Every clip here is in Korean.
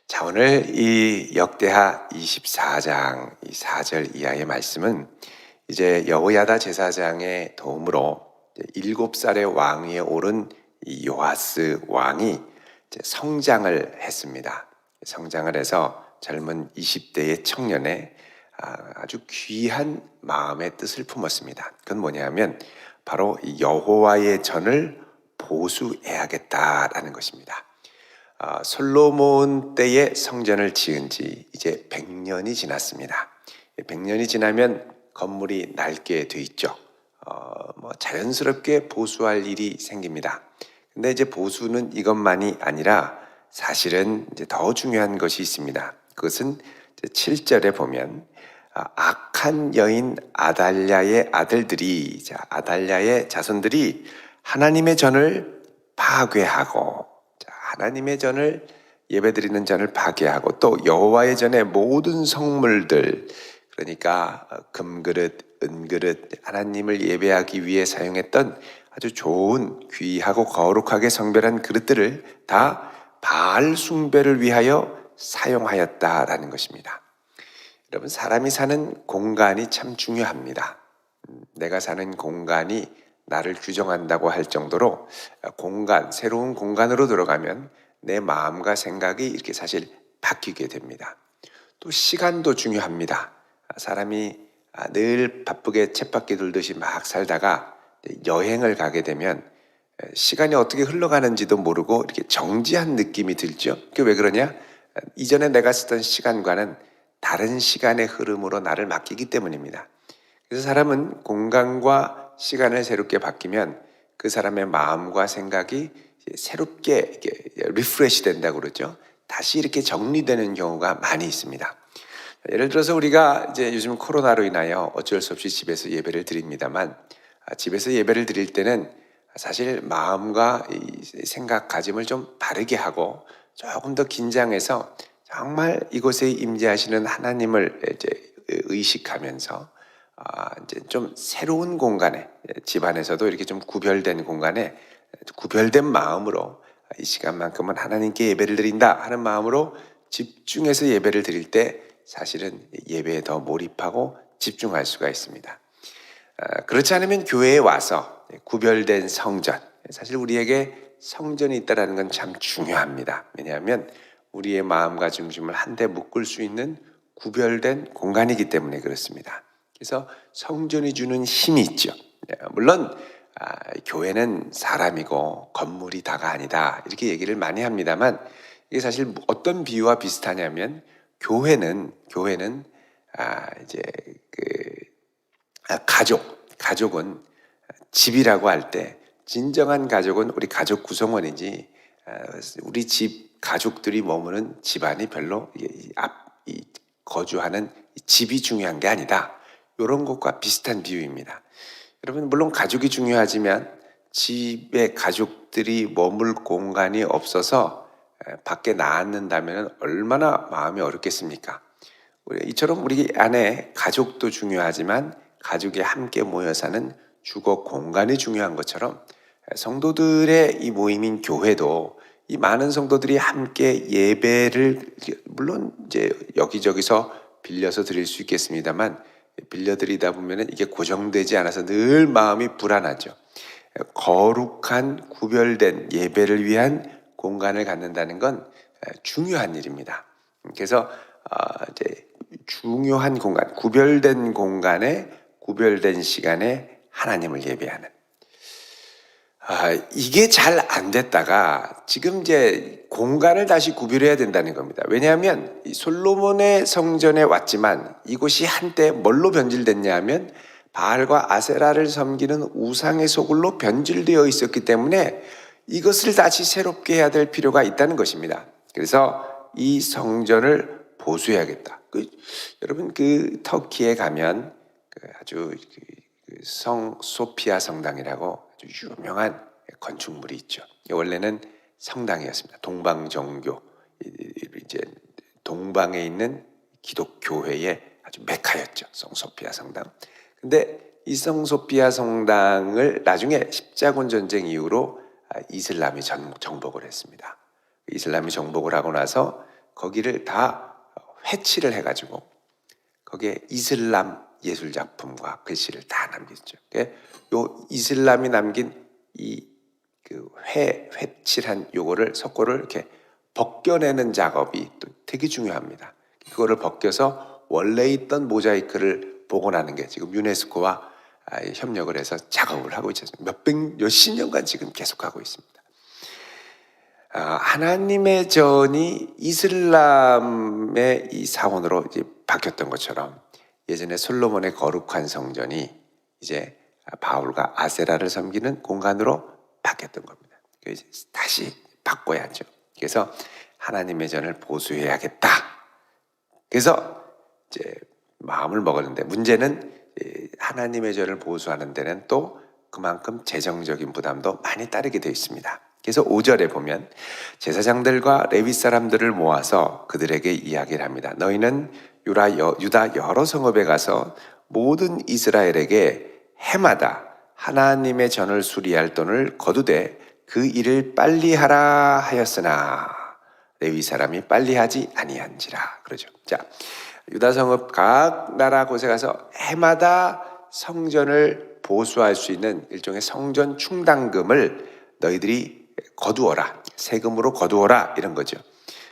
자, 오늘 이 역대하 24장 이 4절 이하의 말씀은 이제 여호야다 제사장의 도움으로 7살의 왕위에 오른 이 요아스 왕이 이제 성장을 했습니다. 성장을 해서 젊은 20대의 청년의 아주 귀한 마음의 뜻을 품었습니다. 그건 뭐냐면 바로 여호와의 전을 보수해야겠다라는 것입니다. 솔로몬 때에 성전을 지은 지 이제 100년이 지났습니다. 100년이 지나면 건물이 낡게 돼 있죠. 자연스럽게 보수할 일이 생깁니다. 근데 이제 보수는 이것만이 아니라 사실은 이제 더 중요한 것이 있습니다. 그것은 7절에 보면 악한 여인 아달랴의 아들들이, 아달랴의 자손들이 하나님의 전을 파괴하고, 하나님의 전을, 예배드리는 전을 파괴하고, 또 여호와의 전의 모든 성물들, 그러니까 금그릇, 은그릇, 하나님을 예배하기 위해 사용했던 아주 좋은 귀하고 거룩하게 성별한 그릇들을 다 바알 숭배를 위하여 사용하였다라는 것입니다. 여러분, 사람이 사는 공간이 참 중요합니다. 내가 사는 공간이 나를 규정한다고 할 정도로 새로운 공간으로 들어가면 내 마음과 생각이 이렇게 사실 바뀌게 됩니다. 또 시간도 중요합니다. 사람이 늘 바쁘게 쳇바퀴 돌듯이 막 살다가 여행을 가게 되면 시간이 어떻게 흘러가는지도 모르고 이렇게 정지한 느낌이 들죠. 그게 왜 그러냐? 이전에 내가 쓰던 시간과는 다른 시간의 흐름으로 나를 맡기기 때문입니다. 그래서 사람은 공간과 시간을 새롭게 바뀌면 그 사람의 마음과 생각이 새롭게 리프레시 된다고 그러죠. 다시 이렇게 정리되는 경우가 많이 있습니다. 예를 들어서 우리가 이제 요즘 코로나로 인하여 어쩔 수 없이 집에서 예배를 드립니다만, 집에서 예배를 드릴 때는 사실 마음과 생각가짐을 좀 바르게 하고 조금 더 긴장해서 정말 이곳에 임재하시는 하나님을 이제 의식하면서 이제 좀 새로운 공간에, 집안에서도 이렇게 좀 구별된 공간에 구별된 마음으로 이 시간만큼은 하나님께 예배를 드린다 하는 마음으로 집중해서 예배를 드릴 때 사실은 예배에 더 몰입하고 집중할 수가 있습니다. 그렇지 않으면 교회에 와서 구별된 성전, 사실 우리에게 성전이 있다는 건 참 중요합니다. 왜냐하면 우리의 마음과 중심을 한데 묶을 수 있는 구별된 공간이기 때문에 그렇습니다. 그래서 성전이 주는 힘이 있죠. 물론 교회는 사람이고 건물이 다가 아니다 이렇게 얘기를 많이 합니다만, 이게 사실 어떤 비유와 비슷하냐면 교회는 이제 가족은 집이라고 할 때 진정한 가족은 우리 가족 구성원이지, 우리 집 가족들이 머무는 집안이 별로 거주하는 집이 중요한 게 아니다. 이런 것과 비슷한 비유입니다. 여러분, 물론 가족이 중요하지만 집에 가족들이 머물 공간이 없어서 밖에 나앉는다면 얼마나 마음이 어렵겠습니까? 이처럼 우리 안에 가족도 중요하지만 가족이 함께 모여 사는 주거 공간이 중요한 것처럼 성도들의 이 모임인 교회도 이 많은 성도들이 함께 예배를, 물론 이제 여기저기서 빌려서 드릴 수 있겠습니다만, 빌려드리다 보면 이게 고정되지 않아서 늘 마음이 불안하죠. 거룩한 구별된 예배를 위한 공간을 갖는다는 건 중요한 일입니다. 그래서 이제 중요한 공간, 구별된 공간에 구별된 시간에 하나님을 예배하는, 이게 잘 안 됐다가 지금 이제 공간을 다시 구별해야 된다는 겁니다. 왜냐하면 솔로몬의 성전에 왔지만 이곳이 한때 뭘로 변질됐냐 하면 바알과 아세라를 섬기는 우상의 소굴로 변질되어 있었기 때문에 이것을 다시 새롭게 해야 될 필요가 있다는 것입니다. 그래서 이 성전을 보수해야겠다. 여러분, 터키에 가면 아주 성 소피아 성당이라고 아주 유명한 건축물이 있죠. 원래는 성당이었습니다. 동방 종교, 이제 동방에 있는 기독교회의 아주 메카였죠. 성소피아 성당. 근데 이 성소피아 성당을 나중에 십자군 전쟁 이후로 이슬람이 정복을 했습니다. 이슬람이 정복을 하고 나서 거기를 다 회칠을 해가지고 거기에 이슬람 예술 작품과 글씨를 다 남겼죠. 요 이슬람이 남긴 이 그 회칠한 요거를 석고를 이렇게 벗겨내는 작업이 또 되게 중요합니다. 그거를 벗겨서 원래 있던 모자이크를 복원하는 게 지금 유네스코와 협력을 해서 작업을 하고 있죠. 몇십 년간 지금 계속하고 있습니다. 하나님의 전이 이슬람의 이 사원으로 이제 바뀌었던 것처럼 예전에 솔로몬의 거룩한 성전이 이제 바울과 아세라를 섬기는 공간으로 바뀌었던 겁니다. 그래서 다시 바꿔야죠. 그래서 하나님의 전을 보수해야겠다. 그래서 이제 마음을 먹었는데 문제는 하나님의 전을 보수하는 데는 또 그만큼 재정적인 부담도 많이 따르게 되어 있습니다. 그래서 5절에 보면 제사장들과 레위 사람들을 모아서 그들에게 이야기를 합니다. 너희는 유다 여러 성읍에 가서 모든 이스라엘에게 해마다 하나님의 전을 수리할 돈을 거두되 그 일을 빨리 하라 하였으나 레위 사람이 빨리 하지 아니한지라. 그러죠. 자, 유다 성읍 각 나라 곳에 가서 해마다 성전을 보수할 수 있는 일종의 성전 충당금을 너희들이 거두어라. 세금으로 거두어라. 이런 거죠.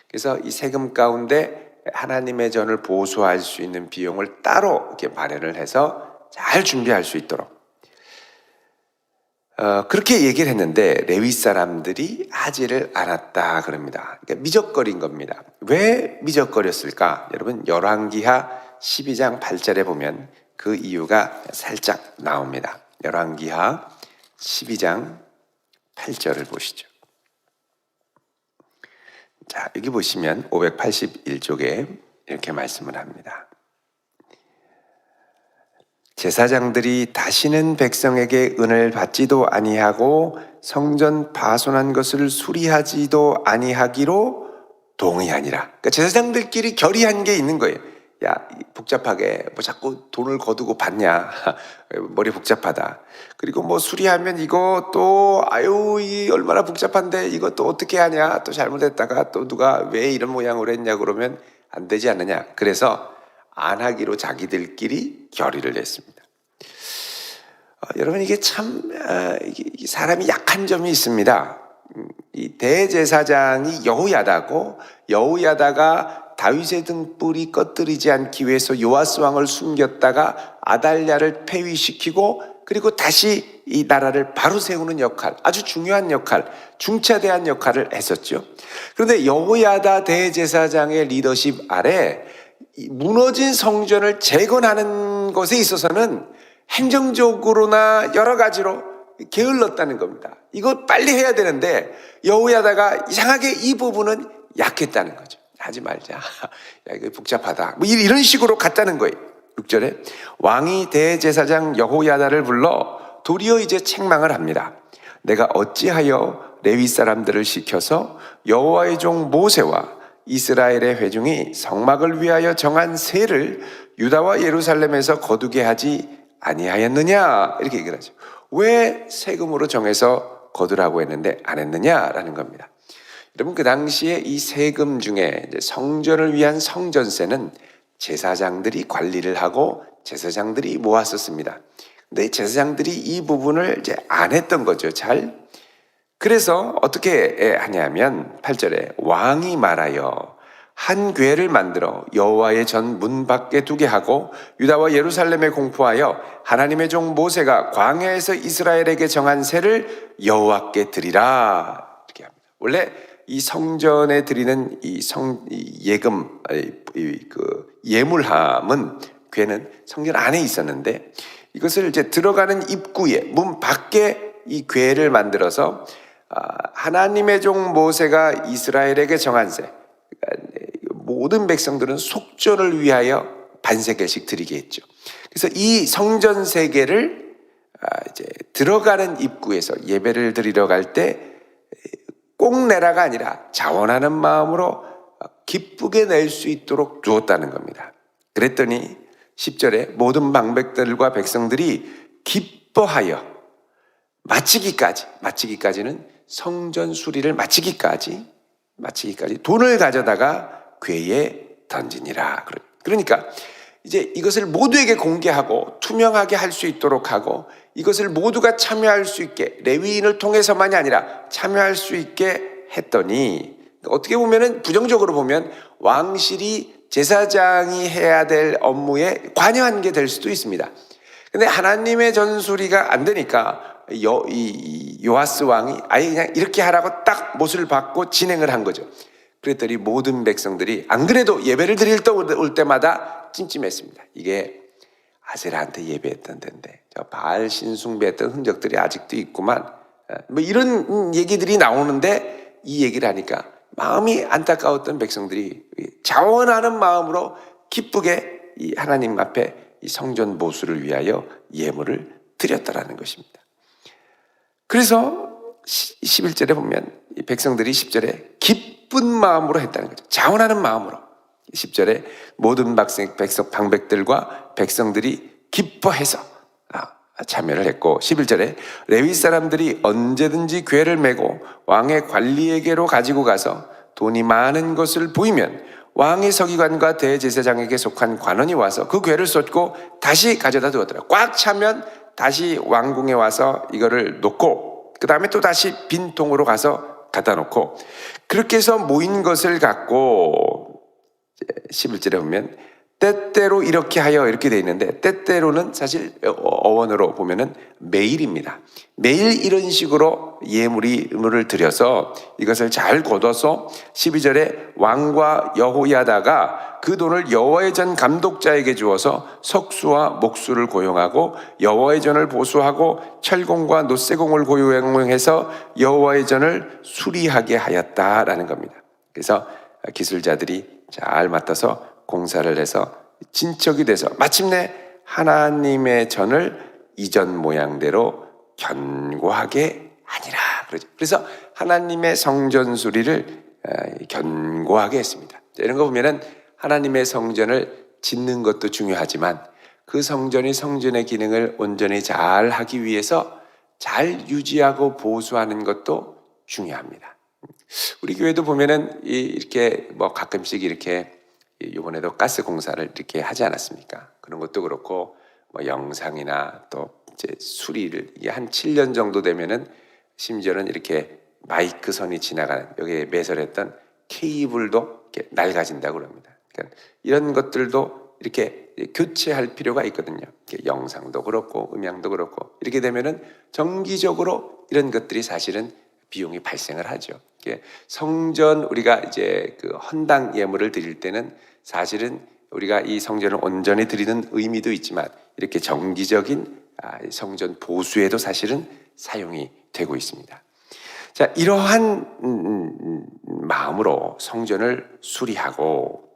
그래서 이 세금 가운데 하나님의 전을 보수할 수 있는 비용을 따로 이렇게 마련을 해서 잘 준비할 수 있도록 그렇게 얘기를 했는데 레위 사람들이 하지를 않았다 그럽니다. 그러니까 미적거린 겁니다. 왜 미적거렸을까? 여러분 열왕기하 12장 8절에 보면 그 이유가 살짝 나옵니다. 열왕기하 12장 8절을 보시죠. 자, 여기 보시면 581쪽에 이렇게 말씀을 합니다. 제사장들이 다시는 백성에게 은을 받지도 아니하고 성전 파손한 것을 수리하지도 아니하기로 동의하니라. 그러니까 제사장들끼리 결의한 게 있는 거예요. 야, 복잡하게 뭐 자꾸 돈을 거두고 받냐. 머리 복잡하다. 그리고 뭐 수리하면 이거 또 아유 이 얼마나 복잡한데 이거 또 어떻게 하냐. 또 잘못했다가 또 누가 왜 이런 모양으로 했냐 그러면 안 되지 않느냐. 그래서 안 하기로 자기들끼리 결의를 했습니다. 여러분 이게 참 사람이 약한 점이 있습니다. 이 대제사장이 여호야다고 여호야다가 다윗의 등불이 꺼뜨리지 않기 위해서 요아스 왕을 숨겼다가 아달랴를 폐위시키고 그리고 다시 이 나라를 바로 세우는 역할, 아주 중요한 역할, 중차대한 역할을 했었죠. 그런데 여호야다 대제사장의 리더십 아래 무너진 성전을 재건하는 것에 있어서는 행정적으로나 여러 가지로 게을렀다는 겁니다. 이거 빨리 해야 되는데 여호야다가 이상하게 이 부분은 약했다는 거죠. 하지 말자. 야, 이거 복잡하다. 뭐 이런 식으로 갔다는 거예요. 6절에 왕이 대제사장 여호야다를 불러 도리어 이제 책망을 합니다. 내가 어찌하여 레위 사람들을 시켜서 여호와의 종 모세와 이스라엘의 회중이 성막을 위하여 정한 세를 유다와 예루살렘에서 거두게 하지 아니하였느냐 이렇게 얘기를 하죠. 왜 세금으로 정해서 거두라고 했는데 안 했느냐라는 겁니다. 여러분 그 당시에 이 세금 중에 성전을 위한 성전세는 제사장들이 관리를 하고 제사장들이 모았었습니다. 근데 제사장들이 이 부분을 이제 안 했던 거죠. 잘. 그래서 어떻게 하냐면 8절에 왕이 말하여 한 궤를 만들어 여호와의 전 문 밖에 두게 하고 유다와 예루살렘에 공포하여 하나님의 종 모세가 광야에서 이스라엘에게 정한 세를 여호와께 드리라 이렇게 합니다. 원래 이 성전에 드리는 이 예금 그 예물함은 궤는 성전 안에 있었는데 이것을 이제 들어가는 입구에 문 밖에 이 궤를 만들어서 하나님의 종 모세가 이스라엘에게 정한 세, 모든 백성들은 속전을 위하여 반세겔씩 드리게 했죠. 그래서 이 성전 세계를 이제 들어가는 입구에서 예배를 드리러 갈 때 꼭 내라가 아니라 자원하는 마음으로 기쁘게 낼 수 있도록 두었다는 겁니다. 그랬더니 10절에 모든 방백들과 백성들이 기뻐하여 마치기까지는 성전 수리를 마치기까지 돈을 가져다가 궤에 던지니라. 그러니까 이제 이것을 모두에게 공개하고 투명하게 할 수 있도록 하고 이것을 모두가 참여할 수 있게 레위인을 통해서만이 아니라 참여할 수 있게 했더니 어떻게 보면은 부정적으로 보면 왕실이 제사장이 해야 될 업무에 관여한 게 될 수도 있습니다. 근데 하나님의 전수리가 안 되니까 요아스 왕이 아예 그냥 이렇게 하라고 딱 못을 받고 진행을 한 거죠. 그랬더니 모든 백성들이 안 그래도 예배를 드릴 때 올 때마다 찜찜했습니다. 이게 아세라한테 예배했던 데인데 저 바알 신숭배했던 흔적들이 아직도 있구만. 뭐 이런 얘기들이 나오는데 이 얘기를 하니까 마음이 안타까웠던 백성들이 자원하는 마음으로 기쁘게 이 하나님 앞에 이 성전 보수를 위하여 예물을 드렸다라는 것입니다. 그래서 11절에 보면 이 백성들이 10절에 기쁜 마음으로 했다는 거죠. 자원하는 마음으로. 10절에 모든 방백들과 백성들이 기뻐해서 참여를 했고 11절에 레위 사람들이 언제든지 궤를 메고 왕의 관리에게로 가지고 가서 돈이 많은 것을 보이면 왕의 서기관과 대제사장에게 속한 관원이 와서 그 궤를 쏟고 다시 가져다 두었더라. 꽉 차면 다시 왕궁에 와서 이거를 놓고 그 다음에 또 다시 빈 통으로 가서 갖다 놓고 그렇게 해서 모인 것을 갖고 11절에 보면 때때로 이렇게 하여 이렇게 돼 있는데 때때로는 사실 어원으로 보면은 매일입니다. 매일 이런 식으로 예물을 드려서 이것을 잘 거둬서 12절에 왕과 여호야다가 그 돈을 여호와의 전 감독자에게 주어서 석수와 목수를 고용하고 여호와의 전을 보수하고 철공과 놋쇠공을 고용해서 여호와의 전을 수리하게 하였다라는 겁니다. 그래서 기술자들이 잘 맡아서 공사를 해서 진척이 돼서 마침내 하나님의 전을 이전 모양대로 견고하게 하니라. 그래서 하나님의 성전 수리를 견고하게 했습니다. 이런 거 보면은 하나님의 성전을 짓는 것도 중요하지만 그 성전이 성전의 기능을 온전히 잘 하기 위해서 잘 유지하고 보수하는 것도 중요합니다. 우리 교회도 보면은 이렇게 뭐 가끔씩 이렇게 이번에도 가스 공사를 이렇게 하지 않았습니까? 그런 것도 그렇고 뭐 영상이나 또 이제 수리를 이게 한 7년 정도 되면은 심지어는 이렇게 마이크 선이 지나가는 여기에 매설했던 케이블도 이렇게 낡아진다고 그럽니다. 그러니까 이런 것들도 이렇게 교체할 필요가 있거든요. 영상도 그렇고 음향도 그렇고 이렇게 되면은 정기적으로 이런 것들이 사실은 비용이 발생을 하죠. 성전 우리가 이제 그 헌당 예물을 드릴 때는 사실은 우리가 이 성전을 온전히 드리는 의미도 있지만 이렇게 정기적인 성전 보수에도 사실은 사용이 되고 있습니다. 자, 이러한 마음으로 성전을 수리하고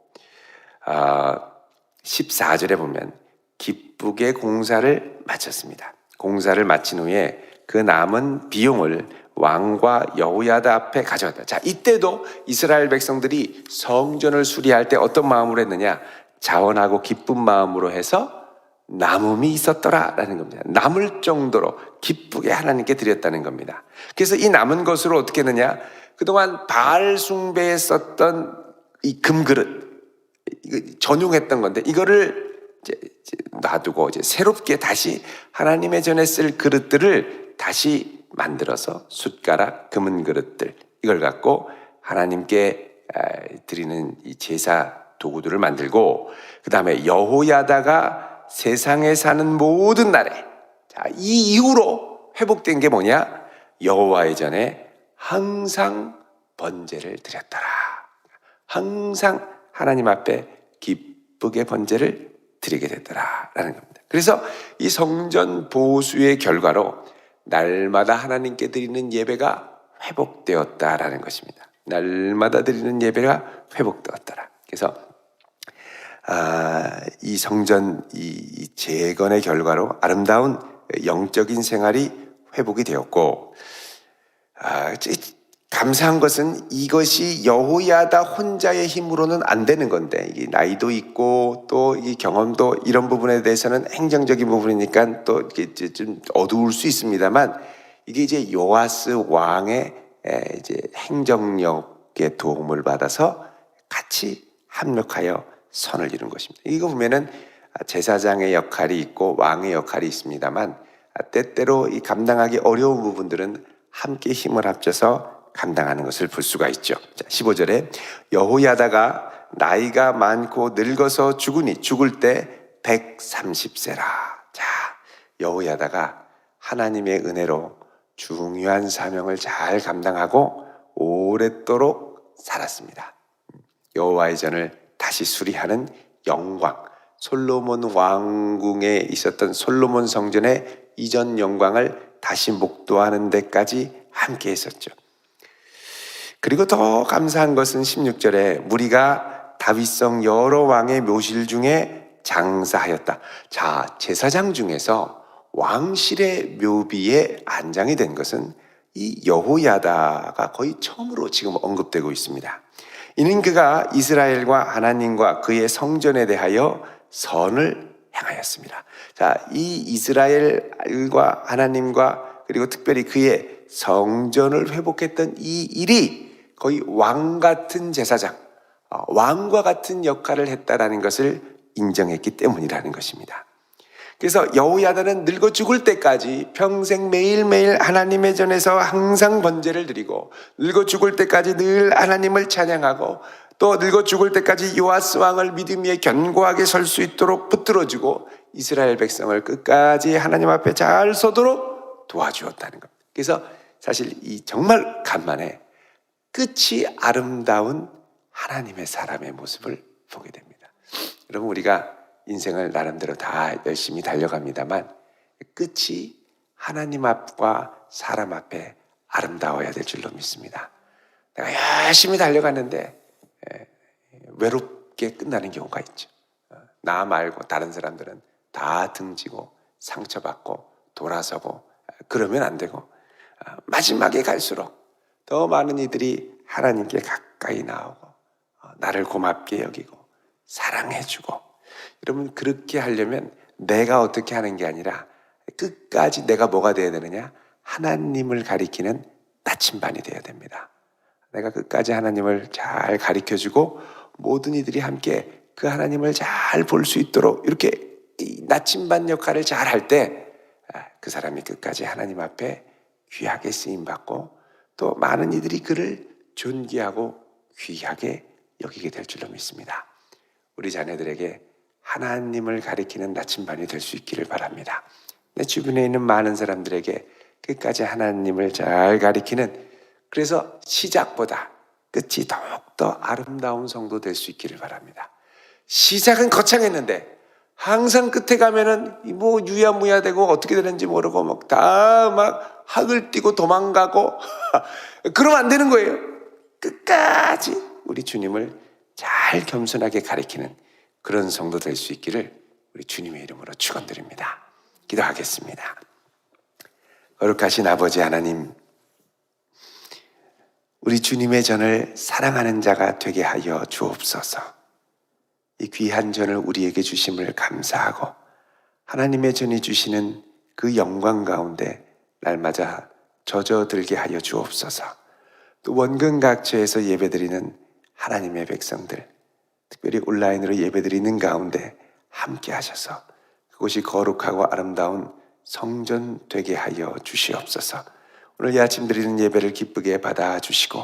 14절에 보면 기쁘게 공사를 마쳤습니다. 공사를 마친 후에 그 남은 비용을 왕과 여호야다 앞에 가져갔다. 자, 이때도 이스라엘 백성들이 성전을 수리할 때 어떤 마음으로 했느냐? 자원하고 기쁜 마음으로 해서 남음이 있었더라라는 겁니다. 남을 정도로 기쁘게 하나님께 드렸다는 겁니다. 그래서 이 남은 것으로 어떻게 했느냐? 그동안 바알 숭배에 썼던 이 금그릇, 전용했던 건데 이거를 이제 놔두고 이제 새롭게 다시 하나님의 전에 쓸 그릇들을 다시 만들어서 숫가락, 금은 그릇들 이걸 갖고 하나님께 드리는 이 제사 도구들을 만들고 그 다음에 여호야다가 세상에 사는 모든 날에 자, 이 이후로 회복된 게 뭐냐? 여호와의 전에 항상 번제를 드렸더라. 항상 하나님 앞에 기쁘게 번제를 드리게 됐더라라는 겁니다. 그래서 이 성전 보수의 결과로 날마다 하나님께 드리는 예배가 회복되었다라는 것입니다. 날마다 드리는 예배가 회복되었더라. 그래서 이 성전 이 재건의 결과로 아름다운 영적인 생활이 회복이 되었고 감사한 것은 이것이 여호야다 혼자의 힘으로는 안 되는 건데 이게 나이도 있고 또 이 경험도 이런 부분에 대해서는 행정적인 부분이니까 또 이게 좀 어두울 수 있습니다만 이게 이제 요아스 왕의 이제 행정력의 도움을 받아서 같이 합력하여 선을 이룬 것입니다. 이거 보면은 제사장의 역할이 있고 왕의 역할이 있습니다만 때때로 이 감당하기 어려운 부분들은 함께 힘을 합쳐서 감당하는 것을 볼 수가 있죠. 자, 15절에 여호야다가 나이가 많고 늙어서 죽으니 죽을 때 130세라. 자, 여호야다가 하나님의 은혜로 중요한 사명을 잘 감당하고 오랫도록 살았습니다. 여호와의 전을 다시 수리하는 영광, 솔로몬 왕궁에 있었던 솔로몬 성전의 이전 영광을 다시 목도하는 데까지 함께 했었죠. 그리고 더 감사한 것은 16절에 무리가 다윗성 여러 왕의 묘실 중에 장사하였다. 자, 제사장 중에서 왕실의 묘비에 안장이 된 것은 이 여호야다가 거의 처음으로 지금 언급되고 있습니다. 이는 그가 이스라엘과 하나님과 그의 성전에 대하여 선을 행하였습니다. 자, 이 이스라엘과 하나님과 그리고 특별히 그의 성전을 회복했던 이 일이 거의 왕 같은 제사장, 왕과 같은 역할을 했다라는 것을 인정했기 때문이라는 것입니다. 그래서 여호야다는 늙어 죽을 때까지 평생 매일매일 하나님의 전에서 항상 번제를 드리고 늙어 죽을 때까지 늘 하나님을 찬양하고 또 늙어 죽을 때까지 요아스 왕을 믿음 위에 견고하게 설 수 있도록 붙들어주고 이스라엘 백성을 끝까지 하나님 앞에 잘 서도록 도와주었다는 겁니다. 그래서 사실 이 정말 간만에 끝이 아름다운 하나님의 사람의 모습을 보게 됩니다. 여러분, 우리가 인생을 나름대로 다 열심히 달려갑니다만 끝이 하나님 앞과 사람 앞에 아름다워야 될 줄로 믿습니다. 내가 열심히 달려갔는데 외롭게 끝나는 경우가 있죠. 나 말고 다른 사람들은 다 등지고 상처받고 돌아서고 그러면 안 되고 마지막에 갈수록 더 많은 이들이 하나님께 가까이 나오고 나를 고맙게 여기고 사랑해주고, 여러분 그렇게 하려면 내가 어떻게 하는 게 아니라 끝까지 내가 뭐가 되어야 되느냐? 하나님을 가리키는 나침반이 되어야 됩니다. 내가 끝까지 하나님을 잘 가리켜주고 모든 이들이 함께 그 하나님을 잘 볼 수 있도록 이렇게 이 나침반 역할을 잘 할 때 그 사람이 끝까지 하나님 앞에 귀하게 쓰임받고 또 많은 이들이 그를 존귀하고 귀하게 여기게 될 줄로 믿습니다. 우리 자녀들에게 하나님을 가리키는 나침반이 될 수 있기를 바랍니다. 내 주변에 있는 많은 사람들에게 끝까지 하나님을 잘 가리키는, 그래서 시작보다 끝이 더욱더 아름다운 성도 될 수 있기를 바랍니다. 시작은 거창했는데 항상 끝에 가면은 뭐 유야무야 되고 어떻게 되는지 모르고 막 학을 띄고 도망가고 그러면 안 되는 거예요. 끝까지 우리 주님을 잘 겸손하게 가리키는 그런 성도 될 수 있기를 우리 주님의 이름으로 축원드립니다. 기도하겠습니다. 거룩하신 아버지 하나님, 우리 주님의 전을 사랑하는 자가 되게 하여 주옵소서. 이 귀한 전을 우리에게 주심을 감사하고 하나님의 전이 주시는 그 영광 가운데 날마다 젖어들게 하여 주옵소서. 또 원근각처에서 예배드리는 하나님의 백성들, 특별히 온라인으로 예배드리는 가운데 함께 하셔서 그곳이 거룩하고 아름다운 성전 되게 하여 주시옵소서. 오늘 이 아침 드리는 예배를 기쁘게 받아주시고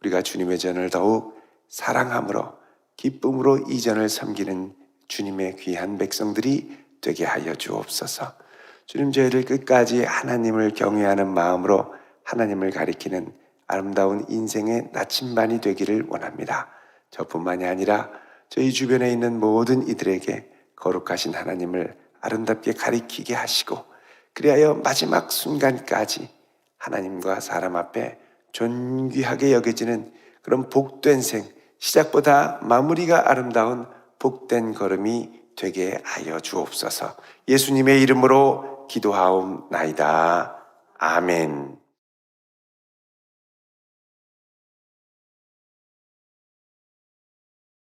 우리가 주님의 전을 더욱 사랑함으로 기쁨으로 이 전을 섬기는 주님의 귀한 백성들이 되게 하여 주옵소서. 주님, 저희를 끝까지 하나님을 경외하는 마음으로 하나님을 가리키는 아름다운 인생의 나침반이 되기를 원합니다. 저뿐만이 아니라 저희 주변에 있는 모든 이들에게 거룩하신 하나님을 아름답게 가리키게 하시고 그리하여 마지막 순간까지 하나님과 사람 앞에 존귀하게 여겨지는 그런 복된 생, 시작보다 마무리가 아름다운 복된 걸음이 되게 하여 주옵소서. 예수님의 이름으로 기도하옵나이다. 아멘.